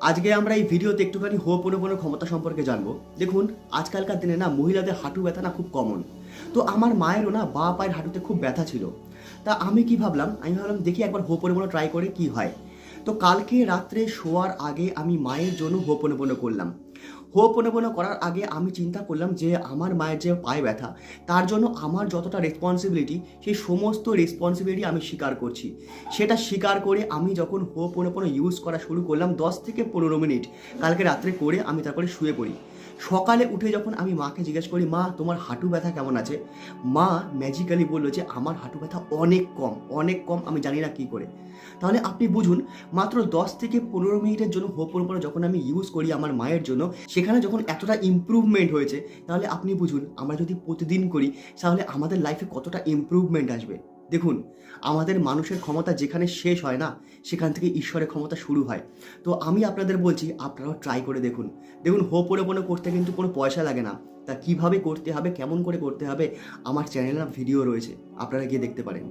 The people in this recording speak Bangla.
আজকে আমরা এই ভিডিওতে একটুখানি হোপোনোপোনো ক্ষমতা সম্পর্কে জানবো। দেখুন, আজকালকার দিনে না মহিলাদের হাঁটু ব্যথা না খুব কমন। তো আমার মায়েরও না বাঁ পায়ের হাঁটুতে খুব ব্যথা ছিল। তা আমি ভাবলাম দেখি একবার হোপোনোপোনো ট্রাই করে কি হয়। তো কালকে রাত্রে শোয়ার আগে আমি মায়ের জন্য হোপোনোপোনো করলাম। হোপোনোপোনো করার আগে আমি চিন্তা করলাম যে আমার মায়ের যে পায়ে ব্যথা, তার জন্য আমার যতটা রেসপন্সিবিলিটি, সেই সমস্ত রেসপন্সিবিলিটি আমি স্বীকার করছি। সেটা স্বীকার করে আমি যখন হোপোনোপোনো ইউজ করা শুরু করলাম 10 থেকে 15 মিনিট কালকে রাত্রে করে আমি তারপরে শুয়ে পড়ি। সকালে উঠে যখন আমি মাকে জিজ্ঞেস করি, মা তোমার হাঁটু ব্যথা কেমন আছে, মা ম্যাজিক্যালি বললো যে আমার হাঁটু ব্যথা অনেক কম, অনেক কম, আমি জানি না কী করে। তাহলে আপনি বুঝুন, মাত্র 10 থেকে 15 মিনিটের জন্য হোপোনোপোনো যখন আমি ইউজ করি আমার মায়ের জন্য, সেখানে যখন এতটা ইমপ্রুভমেন্ট হয়েছে, তাহলে আপনি বুঝুন আমরা যদি প্রতিদিন করি তাহলে আমাদের লাইফে কতটা ইমপ্রুভমেন্ট আসবে। দেখুন, আমাদের মানুষের ক্ষমতা যেখানে শেষ হয় না, সেখান থেকে ঈশ্বরের ক্ষমতা শুরু হয়। তো আমি আপনাদের বলছি, আপনারাও ট্রাই করে দেখুন। দেখুন, হোপোনোপোনো করতে কিন্তু কোনো পয়সা লাগে না। তা কীভাবে করতে হবে, কেমন করে করতে হবে, আমার চ্যানেলে ভিডিও রয়েছে, আপনারা গিয়ে দেখতে পারেন।